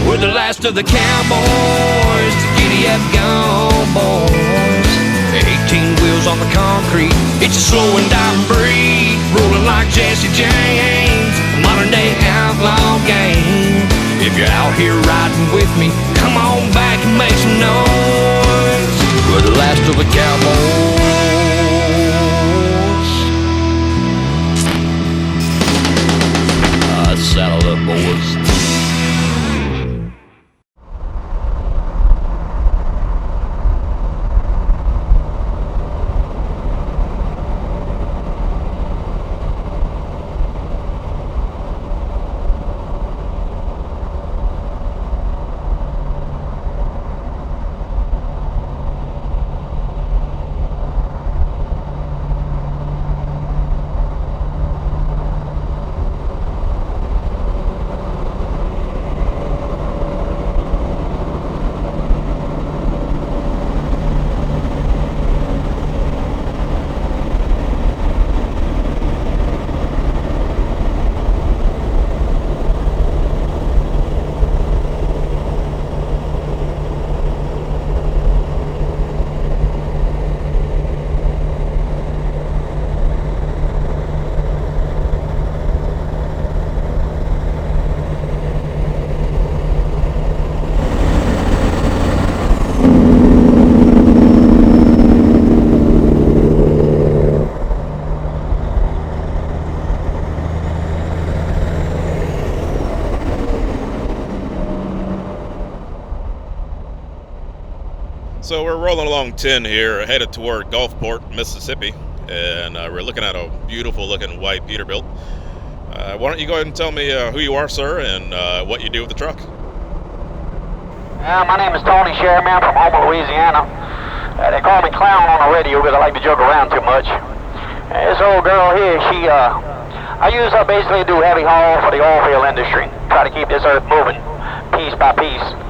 We're the last of the cowboys, the giddy up gone boys. 18 wheels on the concrete, it's a slow and dying breed, rolling like Jesse James, a modern day outlaw gang. If you're out here riding with me, come on back and make some noise. We're the last of the cowboys. Saddle up, boys. So we're rolling along 10 here, headed toward Gulfport, Mississippi, and we're looking at a beautiful looking white Peterbilt. Why don't you go ahead and tell me who you are, sir, and what you do with the truck? My name is Tony Cheramie. I'm from Houma, Louisiana. They call me Clown on the radio because I like to joke around too much. This old girl here, I use her basically to do heavy haul for the oil field industry. Try to keep this earth moving, piece by piece.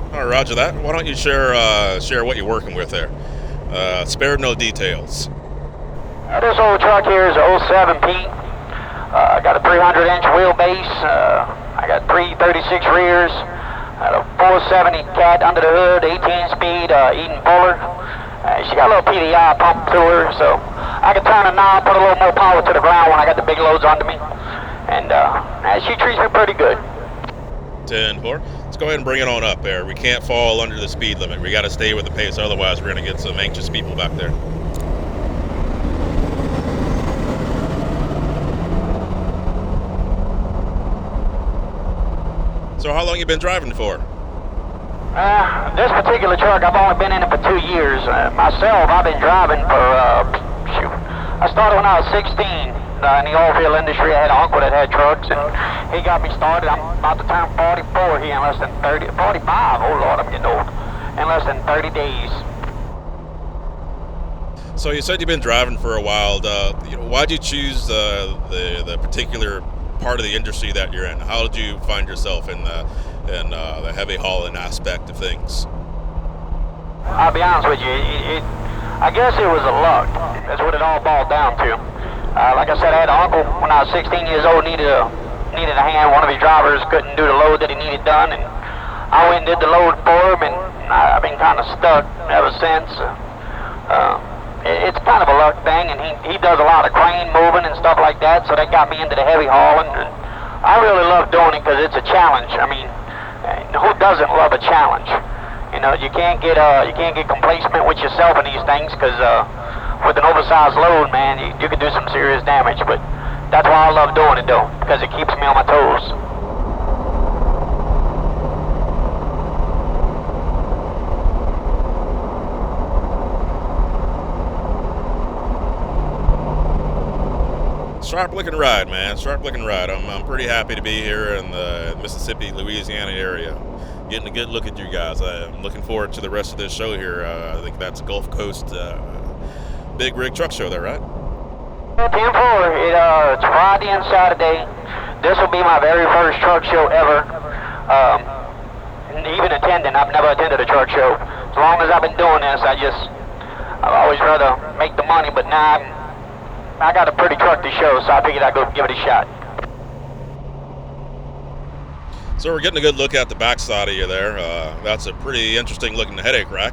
All right, roger that. Why don't you share what you're working with there? Spare no details. This old truck here is a 07 Pete. I got a 300-inch wheelbase. I got 336 rears. I got a 470 cat under the hood, 18-speed Eden Fuller. She got a little PDI pump to her, so I can turn a knob, put a little more power to the ground when I got the big loads under me. And she treats me pretty good. 10-4. Let's go ahead and bring it on up there. We can't fall under the speed limit. We got to stay with the pace, otherwise we're going to get some anxious people back there. So how long you been driving for? This particular truck, I've only been in it for 2 years. Myself, I've been driving for, I started when I was 16. In the oil field industry, I had an uncle that had trucks, and he got me started. I'm about to turn 44 here in less than 45. Oh, Lord, I'm getting old. In less than 30 days. So you said you've been driving for a while. Why'd you choose the particular part of the industry that you're in? How did you find yourself in the heavy hauling aspect of things? I'll be honest with you, I guess it was a luck. That's what it all boiled down to. Like I said, I had an uncle when I was 16 years old, needed a hand. One of his drivers couldn't do the load that he needed done, and I went and did the load for him, and I've been kind of stuck ever since. It's kind of a luck thing, and he does a lot of crane moving and stuff like that, so that got me into the heavy hauling. And I really love doing it because it's a challenge. I mean, who doesn't love a challenge? You know, you can't get complacent with yourself in these things because with an oversized load, man, you could do some serious damage. But that's why I love doing it, though, because it keeps me on my toes. Sharp looking ride, man. Sharp looking ride. I'm pretty happy to be here in the Mississippi, Louisiana area, getting a good look at you guys. I'm looking forward to the rest of this show here. I think that's Gulf Coast Big Rig Truck Show there, right? 10-4. It's Friday and Saturday. This will be my very first truck show ever. Even attending, I've never attended a truck show. As long as I've been doing this, I've always rather make the money, but now I got a pretty truck to show, so I figured I'd go give it a shot. So we're getting a good look at the backside of you there. That's a pretty interesting looking headache rack.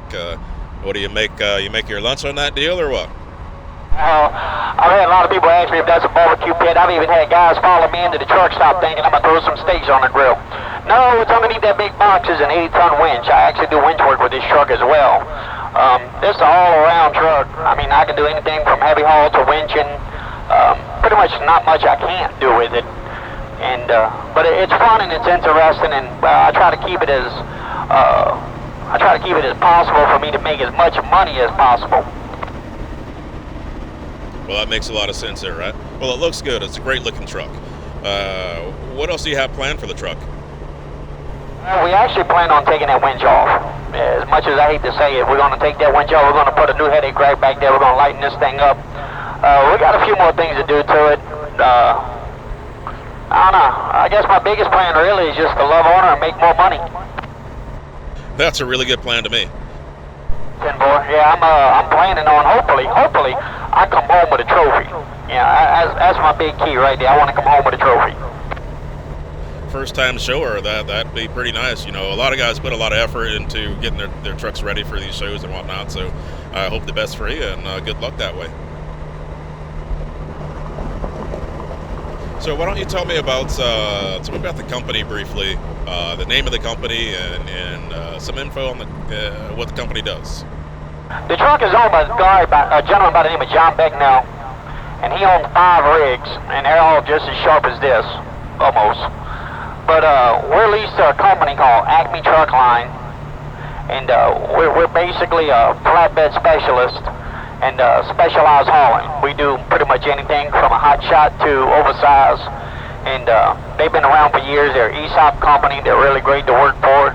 What do you make? You make your lunch on that deal or what? I've had a lot of people ask me if that's a barbecue pit. I've even had guys follow me into the truck stop thinking I'm going to throw some steaks on the grill. No, it's underneath that big box is an 80-ton winch. I actually do winch work with this truck as well. This is an all-around truck. I mean, I can do anything from heavy haul to winching. Pretty much not much I can't do with it. And but it's fun and it's interesting, and I try to keep it as possible for me to make as much money as possible. Well, that makes a lot of sense there, right? Well, it looks good. It's a great looking truck. What else do you have planned for the truck? We actually plan on taking that winch off. As much as I hate to say it, we're going to take that winch off. We're going to put a new headache rack back there. We're going to lighten this thing up. We got a few more things to do to it. I don't know. I guess my biggest plan really is just to love on her and make more money. That's a really good plan to me. Boy, yeah, I'm planning on hopefully I come home with a trophy. Yeah, that's my big key right there. I want to come home with a trophy. First time shower, that'd be pretty nice. You know, a lot of guys put a lot of effort into getting their trucks ready for these shows and whatnot. So I hope the best for you and good luck that way. So why don't you tell me about the company briefly, the name of the company, and some info on what the company does. The truck is owned by a gentleman by the name of John Becnel, and he owns 5 rigs, and they're all just as sharp as this, almost. But we're leased to a company called Acme Truck Line, and we're basically a flatbed specialist and specialized hauling. We do pretty much anything from a hot shot to oversized, and they've been around for years. They're an ESOP company. They're really great to work for,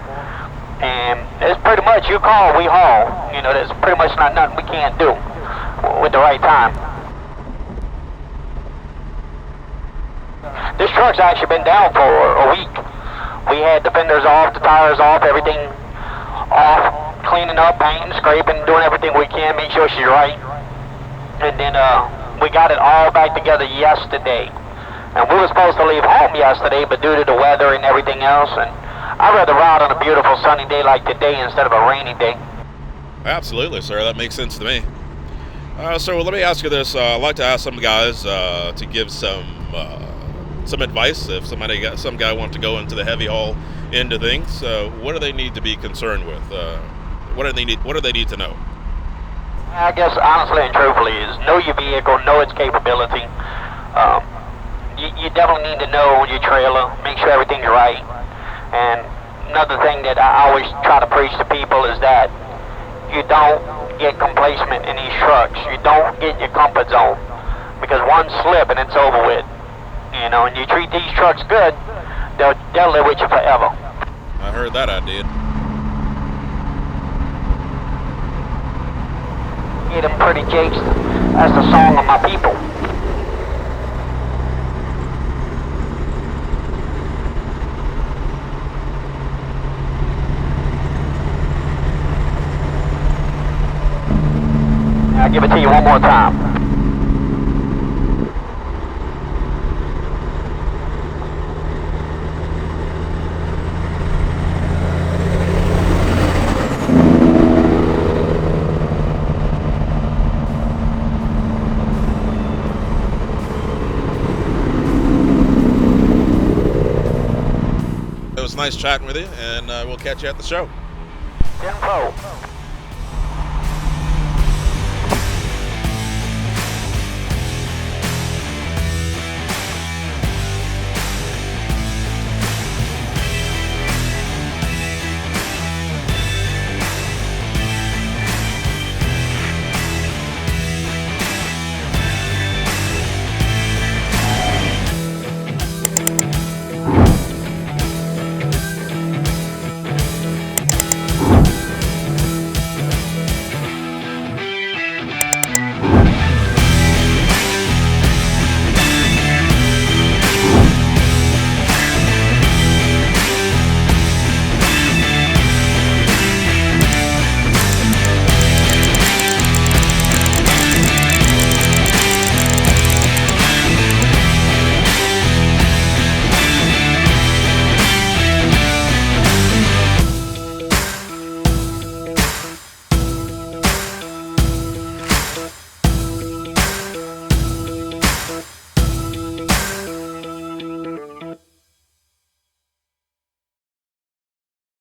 and it's pretty much you call, we haul. You know, there's pretty much not nothing we can't do with the right time. This truck's actually been down for a week. We had the fenders off, the tires off, everything off, cleaning up, painting, scraping, doing everything we can, make sure she's right. And then we got it all back together yesterday. And we were supposed to leave home yesterday, but due to the weather and everything else, and I'd rather ride on a beautiful sunny day like today instead of a rainy day. Absolutely, sir. That makes sense to me. So let me ask you this. I'd like to ask some guys to give some advice if some guy wants to go into the heavy haul end of things. What do they need to be concerned with? What do they need to know? I guess honestly and truthfully is know your vehicle, know its capability. You definitely need to know your trailer, make sure everything's right. And another thing that I always try to preach to people is that you don't get complacent in these trucks. You don't get in your comfort zone, because one slip and it's over with. You know, and you treat these trucks good, they'll live with you forever. I heard that, I did. Get them pretty jakes. That's the song of my people. I'll give it to you one more time. It was nice chatting with you, and we'll catch you at the show. 10-4.